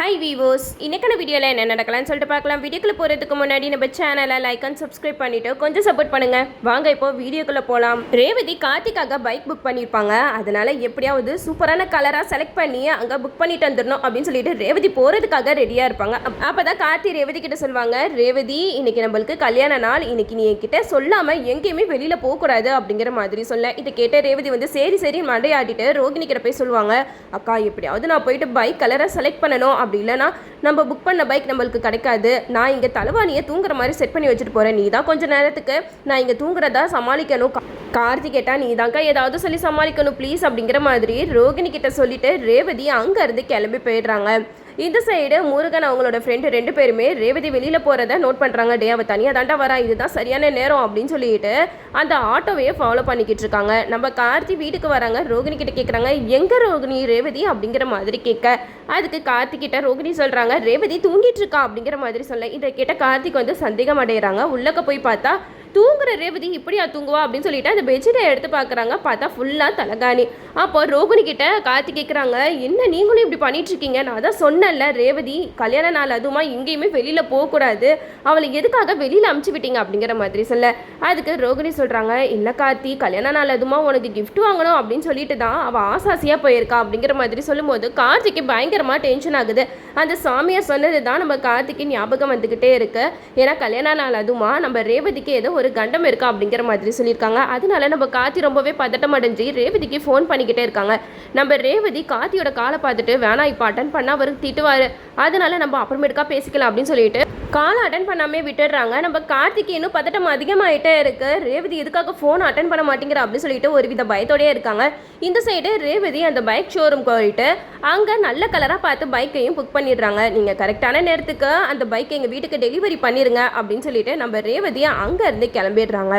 Hi வீவோஸ், இன்னைக்கான வீடியோவில் என்ன நடக்கலாம்னு சொல்லிட்டு பார்க்கலாம். வீடியோக்குள்ளே போகிறதுக்கு முன்னாடி நம்ம சேனலை லைக் அண்ட் சப்ஸ்கிரைப் பண்ணிவிட்டு கொஞ்சம் சப்போர்ட் பண்ணுங்கள். வாங்க இப்போ வீடியோக்குள்ளே போகலாம். ரேவதி கார்த்திக்காக பைக் புக் பண்ணியிருப்பாங்க. அதனால் எப்படியாவது சூப்பரான கலராக செலக்ட் பண்ணி அங்கே புக் பண்ணிட்டு வந்துடணும் அப்படின்னு சொல்லிட்டு ரேவதி போகிறதுக்காக ரெடியாக இருப்பாங்க. அப்போ தான் கார்த்தி ரேவதி கிட்ட சொல்லுவாங்க, ரேவதி இன்னைக்கு நம்மளுக்கு கல்யாண நாள், இன்னைக்கு நீ என்கிட்ட சொல்லாமல் எங்கேயுமே வெளியில் போகக்கூடாது அப்படிங்கிற மாதிரி சொல்ல. இதை கேட்ட ரேவதி வந்து சரி மண்டையாட்டிட்டு ரோகிணி கிட்ட போய் சொல்லுவாங்க, அக்கா எப்படியாவது நான் போயிட்டு பைக் கலரை செலக்ட் பண்ணணும், அப்படி இல்லைனா நம்ம புக் பண்ண பைக் நம்மளுக்கு கிடைக்காது. நான் இங்கே தலைவாணியை தூங்குற மாதிரி செட் பண்ணி வச்சுட்டு போகிறேன். நீ தான் கொஞ்சம் நேரத்துக்கு நான் இங்கே தூங்குறதா சமாளிக்கணும். கார்த்தி கேட்டா நீ தாங்க ஏதாவது சொல்லி சமாளிக்கணும் ப்ளீஸ் அப்படிங்கிற மாதிரி ரோகிணி கிட்ட சொல்லிட்டு ரேவதி அங்கேருந்து கிளம்பி போயிடுறாங்க. இந்த சைடு முருகன் அவங்களோட ஃப்ரெண்டு 2 பேருமே ரேவதி வெளியில் போகிறத நோட் பண்ணுறாங்க. டே அவள் தனியாக தாண்டா வரா, இதுதான் சரியான நேரம் அப்படின்னு சொல்லிட்டு அந்த ஆட்டோவையே ஃபாலோ பண்ணிக்கிட்டு இருக்காங்க. நம்ம கார்த்தி வீட்டுக்கு வராங்க. ரோகிணி கிட்ட கேட்குறாங்க, எங்கே ரோகிணி ரேவதி அப்படிங்கிற மாதிரி கேட்க, அதுக்கு கார்த்திக் கிட்ட ரோகிணி சொல்கிறாங்க, ரேவதி தூங்கிட்டு இருக்கா அப்படிங்கிற மாதிரி சொல்ல. இதை கேட்ட கார்த்திக் வந்து சந்தேகம் அடைகிறாங்க. உள்ளக்க போய் பார்த்தா தூங்குற ரேவதி இப்படியா தூங்குவா அப்படின்னு சொல்லிட்டு அந்த பெட்ஷீட்டை எடுத்து பார்க்குறாங்க. பார்த்தா ஃபுல்லாக தலகாணி. அப்போ ரோகிணி கிட்ட கார்த்தி கேட்குறாங்க, என்ன நீங்களும் இப்படி பண்ணிட்டு இருக்கீங்க? நான் தான் சொன்னேன்ல ரேவதி கல்யாண நாள் அதுவுமா எங்கேயுமே வெளியில் போகக்கூடாது, அவளை எதுக்காக வெளியில் அமுச்சு விட்டீங்க அப்படிங்கிற மாதிரி சொல்ல. அதுக்கு ரோகிணி சொல்கிறாங்க, இல்லை கார்த்தி கல்யாண நாள் அதுமா உனக்கு கிஃப்ட் வாங்கணும் அப்படின்னு சொல்லிட்டு தான் அவள் ஆசாசியாக போயிருக்கா அப்படிங்கிற மாதிரி சொல்லும்போது கார்த்திக்கு பயங்கரமாக டென்ஷன் ஆகுது. அந்த சாமியார் சொன்னது தான் நம்ம கார்த்திக்கு ஞாபகம் வந்துக்கிட்டே இருக்கு. ஏன்னா கல்யாண நாள் அதுமா நம்ம ரேவதிக்கு ஏதோ ஒரு கண்டம் இருக்கா அப்படிங்கிற மாதிரி சொல்லியிருக்காங்க. அதனால நம்ம கார்த்தி ரொம்பவே பதட்டம் அடைஞ்சு ரேவதிக்கு ஃபோன் பண்ணிக்கிட்டே இருக்காங்க. நம்ம ரேவதி கார்த்தியோட காலை பார்த்துட்டு வேணா இப்போ அட்டன் பண்ணால் அவருக்கு திட்டுவார், அதனால நம்ம அப்புறமேட்டுக்கா பேசிக்கலாம் அப்படின்னு சொல்லிட்டு காலை அட்டன் பண்ணாமே விட்டுடுறாங்க. நம்ம கார்த்திக்கு இன்னும் பதட்டம் அதிகமாகிட்டே இருக்கு. ரேவதி எதுக்காக ஃபோன் அட்டன் பண்ண மாட்டேங்கிற அப்படின்னு சொல்லிட்டு ஒரு வித பயத்தோடயே இருக்காங்க. இந்த சைடு ரேவதி அந்த பைக் ஷோரூம் போயிட்டு அங்கே நல்ல கலராக பார்த்து பைக்கையும் புக் பண்ணிடுறாங்க. நீங்கள் கரெக்டான நேரத்துக்கு அந்த பைக்கை எங்கள் வீட்டுக்கு டெலிவரி பண்ணிடுங்க அப்படின்னு சொல்லிட்டு நம்ம ரேவதியை அங்கேருந்து கிளம்பிடுறாங்க.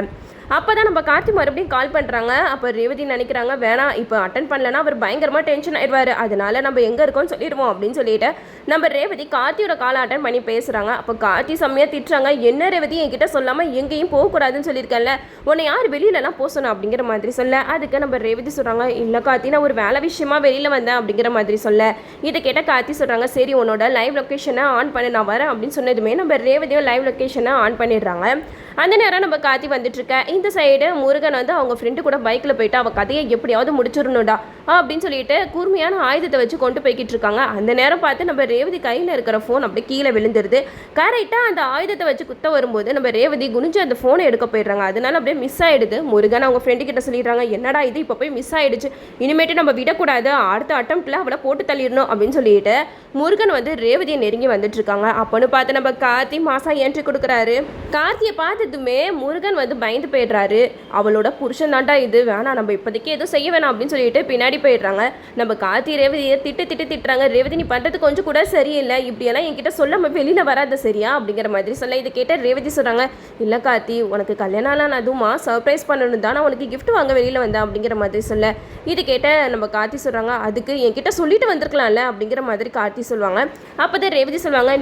அப்போ தான் நம்ம கார்த்தி மறுபடியும் கால் பண்ணுறாங்க. அப்போ ரேவதி நினைக்கிறாங்க, வேணாம் இப்போ அட்டன் பண்ணலன்னா அவர் பயங்கரமாக டென்ஷன் ஆயிடுவார், அதனால நம்ம எங்கே இருக்கோம்னு சொல்லிடுவோம் அப்படின்னு சொல்லிட்டு நம்ம ரேவதி கார்த்தியோட காலை அட்டன் பண்ணி பேசுகிறாங்க. அப்போ கார்த்தி செம்மையாக திட்டுறாங்க, என்ன ரேவதி என்கிட்ட சொல்லாமல் எங்கேயும் போகக்கூடாதுன்னு சொல்லியிருக்கேன்ல, உன்னை யார் வெளியிலலாம் போசணும் அப்படிங்கிற மாதிரி சொல்ல. அதுக்கு நம்ம ரேவதி சொல்கிறாங்க, இல்லை கார்த்தி நான் ஒரு வேலை விஷயமா வெளியில் வந்தேன் அப்படிங்கிற மாதிரி சொல்ல. இதை கேட்ட கார்த்தி சொல்கிறாங்க, சரி உன்னோட லைவ் லொக்கேஷனை ஆன் பண்ணி நான் வரேன் அப்படின்னு சொன்னதுமே நம்ம ரேவதியும் லைவ் லொக்கேஷனை ஆன் பண்ணிடுறாங்க. அந்த நேரம் நம்ம கார்த்தி வந்துட்டு இருக்க. இந்த சைடு முருகன் வந்து அவங்க ஃப்ரெண்டு கூட பைக்கில் போயிட்டு அவள் கதையை எப்படியாவது முடிச்சிடணும்டா அப்படின்னு சொல்லிட்டு கூர்மையான ஆயுதத்தை வச்சு கொண்டு போய்கிட்டு இருக்காங்க. அந்த நேரம் பார்த்து நம்ம ரேவதி கையில் இருக்கிற ஃபோன் அப்படியே கீழே விழுந்துருது. கரெக்டாக அந்த ஆயுதத்தை வச்சு குத்த வரும்போது நம்ம ரேவதி குனிஞ்சு அந்த ஃபோனை எடுக்க போயிடுறாங்க. அதனால அப்படியே மிஸ் ஆகிடுது. முருகன் அவங்க ஃப்ரெண்டு கிட்ட சொல்லிடுறாங்க, என்னடா இது இப்போ போய் மிஸ் ஆகிடுச்சு, இனிமேட்டு நம்ம விடக்கூடாது, அடுத்த அட்டம்ப்டில் அவளை போட்டு தள்ளிடணும் அப்படின்னு சொல்லிட்டு முருகன் வந்து ரேவதியை நெருங்கி வந்துட்டு இருக்காங்க. அப்போன்னு பார்த்து நம்ம கார்த்தி மாசா ஏற்றி கொடுக்குறாரு. கார்த்தியை பார்த்ததுமே முருகன் வந்து பயந்து போயிடுறாரு. அவளோட புருஷன் தாண்டா இது, வேணாம் நம்ம இப்போதைக்கு எதுவும் செய்ய வேணாம் அப்படின்னு சொல்லிட்டு பின்னாடி போயிடுறாங்க. நம்ம கார்த்தி ரேவதியை திட்டுறாங்க, ரேவதி நீ பண்ணுறது கொஞ்சம் கூட சரியில்லை, இப்படியெல்லாம் என்கிட்ட சொல்லாம வெளியில் வராது சரியா அப்படிங்கிற மாதிரி சொல்ல. இதை கேட்ட ரேவதி சொல்கிறாங்க, இல்லை கார்த்தி உனக்கு கல்யாணம் அதுவுமா சர்ப்ரைஸ் பண்ணணும் தான், நான் உனக்கு கிஃப்ட் வாங்க வெளியில் வந்தேன் அப்படிங்கிற மாதிரி சொல்ல. இது கேட்ட நம்ம கார்த்தி சொல்கிறாங்க, அதுக்கு என்கிட்ட சொல்லிட்டு வந்திருக்கலாம்ல அப்படிங்கிற மாதிரி கார்த்தி சொல்லுவாங்க. அப்போ தான் ரேவதி சொல்லுவாங்க,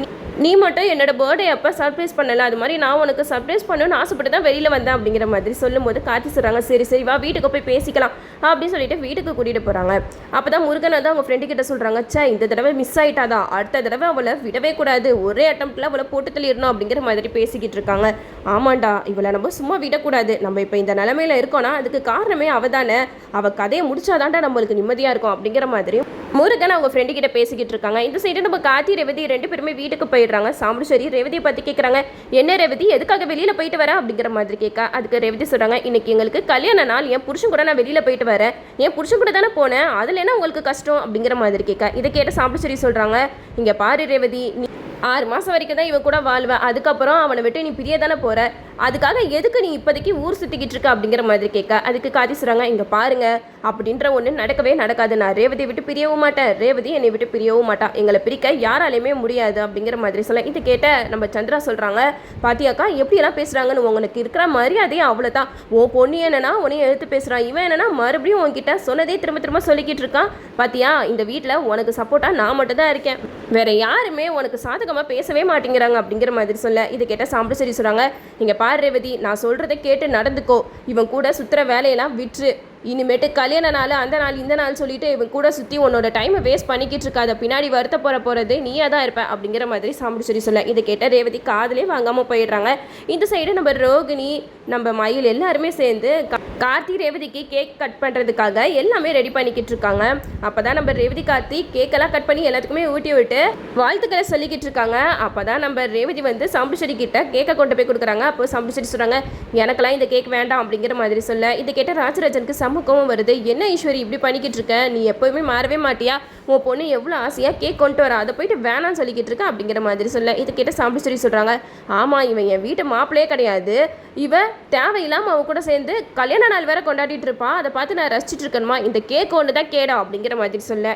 நீ மட்டும் என்னோட பர்த்டே அப்போ சர்ப்ரைஸ் பண்ணலை, அது மாதிரி நான் உனக்கு சர்ப்ரைஸ் பண்ணணும்னு ஆசைப்பட்டு தான் வெளியில் வந்தேன் அப்படிங்கிற மாதிரி சொல்லும்போது கார்த்தி சொல்கிறாங்க, சரி வா வீட்டுக்கு போய் பேசிக்கலாம் அப்படின்னு சொல்லிட்டு வீட்டுக்கு கூட்டிகிட்டு போகிறாங்க. அப்போ தான் முருகன் வந்து அவங்க ஃப்ரெண்டு கிட்ட சொல்கிறாங்க, இந்த தடவை மிஸ் ஆகிட்டாதான், அடுத்த தடவை அவளை விடவே கூடாது, ஒரே அட்டம்ப்டில் அவளை போட்டு தள்ளிடணும் அப்படிங்கிற மாதிரி பேசிக்கிட்டு இருக்காங்க. ஆமாண்டா இவளை நம்ம சும்மா விடக்கூடாது, நம்ம இப்போ இந்த நிலமையில இருக்கோன்னா அதுக்கு காரணமே அவள் தானே, அவள் கதையை முடிச்சாதான்டா நம்மளுக்கு நிம்மதியாக இருக்கும் அப்படிங்கிற மாதிரி முருகன் அவங்க ஃப்ரெண்டு கிட்ட பேசிக்கிட்டு இருக்காங்க. இந்த சைடு நம்ம கார்த்தி ரேவதி 2 பேருமே வீட்டுக்கு போயிடுறாங்க. சாமுண்டீஸ்வரி ரேவதியை பற்றி கேட்குறாங்க, என்ன ரேவதி எதுக்காக வெளியில் போயிட்டு வர அப்படிங்கிற மாதிரி கேட்க. அதுக்கு ரேவதி சொல்கிறாங்க, இன்னைக்கு எங்களுக்கு கல்யாண நாள், என் புருஷன் கூட நான் வெளியில் போயிட்டு வரேன், என் புருஷன் கூட தானே போனேன், அதில் என்ன உங்களுக்கு கஷ்டம் அப்படிங்கிற மாதிரி கேட்க. இதை கேட்ட சாமுண்டீஸ்வரி சொல்கிறாங்க, இங்கே பாரு ரேவதி, நீ 6 மாதம் வரைக்கும் தான் இவன் கூட வாழ்வேன், அதுக்கப்புறம் அவனை விட்டு நீ பிரிய தானே போகிற, அதுக்காக எதுக்கு நீ இப்போதைக்கு ஊர் சுற்றிக்கிட்டு இருக்க அப்படிங்கிற மாதிரி கேட்க. அதுக்கு கார்த்தி சொல்கிறாங்க, இங்கே பாருங்க அப்படின்ற ஒன்று நடக்கவே நடக்காது, நான் ரேவதியை விட்டு பிரியவும் மாட்டேன், ரேவதி என்னை விட்டு பிரியவும் மாட்டான், எங்களை பிரிக்க யாராலையுமே முடியாது அப்படிங்கிற மாதிரி சொல்ல. இது கேட்ட நம்ம சந்திரா சொல்கிறாங்க, பாத்தியாக்கா எப்படியெல்லாம் பேசுகிறாங்கன்னு, உனக்கு இருக்கிற மரியாதையே அவ்வளோதான், உன் பொண்ணு என்னன்னா உன்னையும் எடுத்து பேசுகிறான், இவன் என்னன்னா மறுபடியும் உன்கிட்ட சொன்னதே திரும்ப சொல்லிக்கிட்டு இருக்கான், பாத்தியா இந்த வீட்டில் உனக்கு சப்போர்ட்டாக நான் மட்டும் தான் இருக்கேன், வேற யாருமே உனக்கு சாதகமாக பேசவே மாட்டேங்கிறாங்க அப்படிங்கிற மாதிரி சொல்ல. இது கேட்ட சாமுண்டீஸ்வரி சொல்கிறாங்க, நீங்கள் பாரு ரேவதி நான் சொல்கிறத கேட்டு நடந்துக்கோ, இவன் கூட சுற்றுற வேலையெல்லாம் விட்டுரு, இனிமேட்டு கல்யாண நாள் அந்த நாள் இந்த நாள் சொல்லிட்டு இவன் கூட சுற்றி உன்னோட டைமை வேஸ்ட் பண்ணிக்கிட்டு இருக்காத, பின்னாடி வருத்த போகிறது நீயே தான் இருப்ப அப்படிங்கிற மாதிரி சாமுண்டீஸ்வரி சொல்ல இதை கேட்ட ரேவதி காதலே வாங்காமல் போயிடுறாங்க. இந்த சைடு நம்ம ரோகிணி நம்ம மயில் எல்லாருமே சேர்ந்து கார்த்தி ரேவதிக்கு கேக் கட் பண்ணுறதுக்காக எல்லாமே ரெடி பண்ணிக்கிட்டு இருக்காங்க. அப்போ தான் நம்ம ரேவதி கார்த்தி கேக்கெல்லாம் கட் பண்ணி எல்லாத்துக்குமே ஊட்டி விட்டு வாழ்த்துக்களை சொல்லிக்கிட்டு இருக்காங்க. அப்போ தான் நம்ம ரேவதி வந்து சாமுண்டீஸ்வரி கிட்ட கேக்கை கொண்டு போய் கொடுக்குறாங்க. அப்போ சாமுண்டீஸ்வரி சொல்கிறாங்க எனக்கெல்லாம் இந்த கேக் வேண்டாம் அப்படிங்கிற மாதிரி சொல்ல இதை கேட்ட ராஜராஜனுக்கு சமூகமும் வருது. என்ன ஈஸ்வரி இப்படி பண்ணிக்கிட்டு இருக்க, நீ எப்போவுமே மாறவே மாட்டியா, உன் பொண்ணு எவ்வளோ ஆசையாக கேக் கொண்டு வர, அதை போயிட்டு வேணான்னு சொல்லிக்கிட்டு இருக்க அப்படிங்கிற மாதிரி சொல்ல இதை கேட்ட சாமுண்டீஸ்வரி சொல்கிறாங்க ஆமாம் இவன் என் வீட்டு மாப்பிள்ளையே கிடையாது, இவன் தேவையில்லாமல் அவன் கூட சேர்ந்து கல்யாண நாள் வேற கொண்டாடிட்டு இருப்பான், அதை பார்த்து நான் ரசிச்சுட்டு இருக்கணுமா, இந்த கேக் ஒன்று தான் கேடா அப்படிங்கிற மாதிரி சொல்ல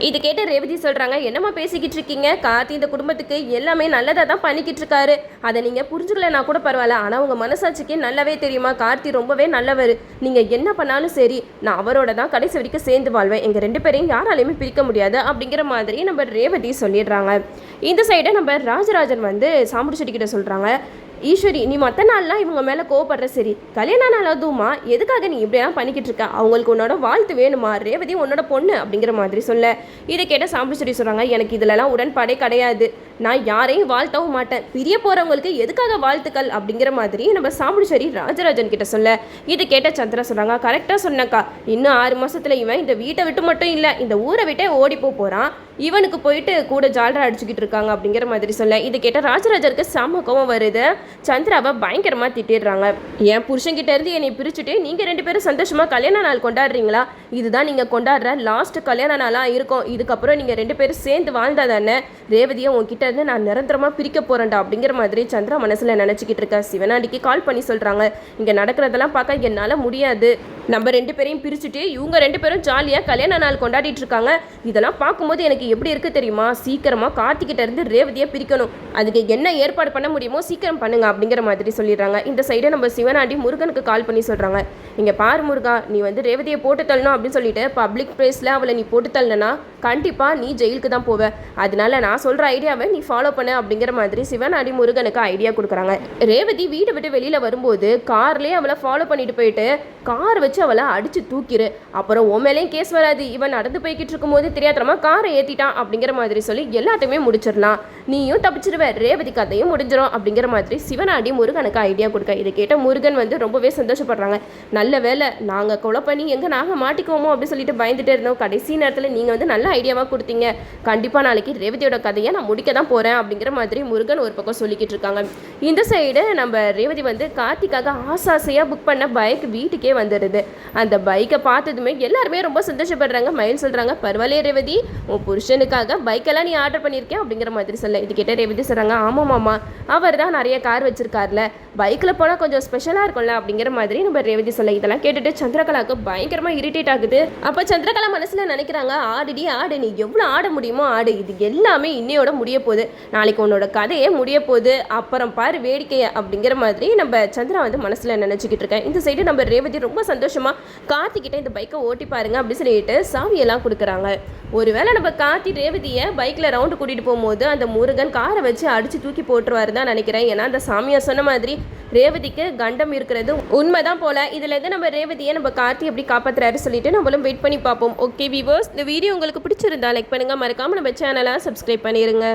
இது கேட்ட ரேவதி சொல்கிறாங்க என்னம்மா பேசிக்கிட்டு இருக்கீங்க, கார்த்தி இந்த குடும்பத்துக்கு எல்லாமே நல்லதாக தான் பண்ணிக்கிட்டு இருக்காரு, அதை நீங்கள் புரிஞ்சுக்கலனா கூட பரவாயில்ல, ஆனால் உங்கள் மனசாட்சிக்கு நல்லாவே தெரியுமா கார்த்தி ரொம்பவே நல்லவர், நீங்கள் என்ன பண்ணாலும் சரி நான் அவரோட தான் கடைசி வரைக்கும் சேர்ந்து வாழ்வேன், எங்கள் 2 பேரையும் யாராலையுமே பிரிக்க முடியாது அப்படிங்கிற மாதிரி நம்ம ரேவதி சொல்லிடுறாங்க. இந்த சைடை நம்ம ராஜராஜன் வந்து சாமுண்டீஸ்வரி கிட்ட சொல்கிறாங்க ஈஸ்வரி நீ மற்ற நாள்லாம் இவங்க மேலே கோவப்படுற சரி, கல்யாண நாள் அதுவுமா எதுக்காக நீ இப்படியெல்லாம் பண்ணிக்கிட்டு இருக்க, அவங்களுக்கு உன்னோட வாழ்த்து வேணுமா, ரேவதி உன்னோட பொண்ணு அப்படிங்கிற மாதிரி சொல்ல இதை கேட்ட சாமுண்டீஸ்வரி சொல்கிறாங்க எனக்கு இதிலலாம் உடன்பாடே கிடையாது, நான் யாரையும் வாழ்த்தவும் மாட்டேன், பிரிய போகிறவங்களுக்கு எதுக்காக வாழ்த்துக்கள் அப்படிங்கிற மாதிரி நம்ம சாமுண்டீஸ்வரி ராஜராஜன் கிட்ட சொல்ல இதை கேட்ட சந்திரா சொல்கிறாங்க கரெக்டாக சொன்னக்கா, இன்னும் 6 மாதத்தில் இவன் இந்த வீட்டை விட்டு மட்டும் இல்லை இந்த ஊரை விட்டே ஓடி போகிறான், இவனுக்கு போயிட்டு கூட ஜாலரா அடிச்சுக்கிட்டு இருக்காங்க அப்படிங்கிற மாதிரி சொல்ல இதை கேட்ட ராஜராஜருக்கு செம கோவம் வருது. சந்திராவை பயங்கரமாக திட்டிடுறாங்க என் புருஷன்கிட்ட இருந்து என்னை பிரிச்சுட்டு நீங்கள் 2 பேரும் சந்தோஷமாக கல்யாண நாள் கொண்டாடுறீங்களா, இதுதான் நீங்கள் கொண்டாடுற லாஸ்ட் கல்யாண நாளாக இருக்கும், இதுக்கப்புறம் நீங்கள் 2 பேரும் சேர்ந்து வாழ்ந்தா தானே ரேவதியை உங்ககிட்ட இருந்து நான் நிரந்தரமாக பிரிக்க போகிறேன்டா அப்படிங்கிற மாதிரி சந்திரா மனசில் நினச்சிக்கிட்டு இருக்க சிவனாண்டிக்கு கால் பண்ணி சொல்கிறாங்க இங்கே நடக்கிறதெல்லாம் பார்க்க என்னால் முடியாது, நம்ம 2 பேரையும் பிரிச்சுட்டு இவங்க 2 பேரும் ஜாலியாக கல்யாண நாள் கொண்டாடிட்டு இருக்காங்க, இதெல்லாம் பார்க்கும்போது எனக்கு எப்படி இருக்குது தெரியுமா, சீக்கிரமாக கார்த்திகிட்ட இருந்து ரேவதியை பிரிக்கணும், அதுக்கு என்ன ஏற்பாடு பண்ண முடியுமோ சீக்கிரம் பண்ணுங்க அப்படிங்கிற மாதிரி சொல்லிடுறாங்க. இந்த சைடை நம்ம சிவனாண்டி முருகனுக்கு கால் பண்ணி சொல்கிறாங்க இங்கே பாரு முருகா நீ வந்து ரேவதியை போட்டு தள்ளணும் அப்படின்னு சொல்லிட்டு பப்ளிக் பிளேஸில் அவளை நீ போட்டு தள்ளனா கண்டிப்பாக நீ ஜெயிலுக்கு தான் போவ, அதனால நான் சொல்கிற ஐடியாவை நீ ஃபாலோ பண்ண அப்படிங்கிற மாதிரி சிவனாண்டி முருகனுக்கு ஐடியா கொடுக்குறாங்க. ரேவதி வீட்டை விட்டு வெளியில் வரும்போது கார்லேயே அவளை ஃபாலோ பண்ணிட்டு போயிட்டு கார் வச்சு அவளை அடித்து தூக்கிடு, அப்புறம் உன் மேலேயும் கேஸ் வராது, இவன் நடந்து போய்கிட்டு இருக்கும்போது தெரியாதனமா காரை ஏற்றிட்டான் அப்படிங்கிற மாதிரி சொல்லி எல்லாத்தையுமே முடிச்சிடலாம், நீயும் தப்பிச்சிருவ, ரேவதி கதையும் முடிஞ்சிடும் அப்படிங்கிற மாதிரி சிவனாண்டி முருகனுக்கு ஐடியா கொடுக்க இதை கேட்ட முருகன் வந்து ரொம்பவே சந்தோஷப்படுறாங்க. நல்ல வேலை நாங்கள் கொலை பண்ணி எங்கே நாங்கள் மாட்டிக்குவோமோ அப்படின்னு சொல்லிட்டு பயந்துட்டே இருந்தோம், கடைசி நேரத்தில் நீங்கள் வந்து நல்ல ஐடியாவாக கொடுத்தீங்க, கண்டிப்பாக நாளைக்கு ரேவதியோட கதையை நான் முடிக்க தான் போகிறேன் அப்படிங்கிற மாதிரி முருகன் ஒரு பக்கம் சொல்லிக்கிட்டு இருக்காங்க. இந்த சைடு நம்ம ரேவதி வந்து கார்த்திக்காக ஆசாசையாக புக் பண்ண பைக் வீட்டுக்கே வந்துடுது. அந்த பைக்கை பார்த்ததுமே எல்லாருமே ரொம்ப சந்தோஷப்படுறாங்க. மயில் சொல்கிறாங்க பரவாயில்லையே ரேவதி உன் புருஷனுக்காக பைக்கெல்லாம் நீ ஆர்டர் பண்ணியிருக்கேன் அப்படிங்கிற மாதிரி சொல்ல இது கேட்ட ரேவதி சொல்கிறாங்க ஆமாம் மாமா அவர் தான் நிறைய கார் வச்சிருக்காருல, பைக்கில் போனால் கொஞ்சம் ஸ்பெஷலாக இருக்கும்ல அப்படிங்கிற மாதிரி நம்ம ரேவதி சொல்ல இதெல்லாம் கேட்டுட்டு சந்திரகலாவுக்கு பயங்கரமாக இரிட்டேட் ஆகுது. அப்போ சந்திரகலா மனசில் நினைக்கிறாங்க ஆடுடி ஆடு, நீ எவ்வளோ ஆட முடியுமோ ஆடு, இது எல்லாமே இன்னையோட முடிய போகுது, நாளைக்கு உன்னோட கதையே முடிய போகுது, அப்புறம் பாரு வேடிக்கையை அப்படிங்கிற மாதிரி நம்ம சந்திரா வந்து மனசில் நினச்சிக்கிட்டு இருக்கேன். இந்த சைடு நம்ம ரேவதி ரொம்ப சந்தோஷமாக கார்த்திகிட்ட இந்த பைக்கை ஓட்டி பாருங்க அப்படின்னு சொல்லிட்டு சாவியெல்லாம் கொடுக்குறாங்க. ஒருவேளை நம்ம கார்த்தி ரேவதியை பைக்கில் ரவுண்டு கூட்டிகிட்டு போகும்போது அந்த முருகன் காரை வச்சு அடித்து தூக்கி போட்டுருவாரு தான் நினைக்கிறேன். ஏன்னா அந்த சாமியார் சொன்ன மாதிரி ரேவதிக்கு கண்டம் இருக்கிறது உண்மைதான் போல. இதுல இருந்து நம்ம ரேவதியை நம்ம கார்த்தி எப்படி காப்பாத்துறாரு சொல்லிட்டு நம்மளும் வெயிட் பண்ணி பார்ப்போம். ஓகே வீவர்ஸ், இந்த வீடியோ உங்களுக்கு பிடிச்சிருந்தா லைக் பண்ணுங்க, மறக்காம நம்ம சேனலை சப்ஸ்கிரைப் பண்ணிருங்க.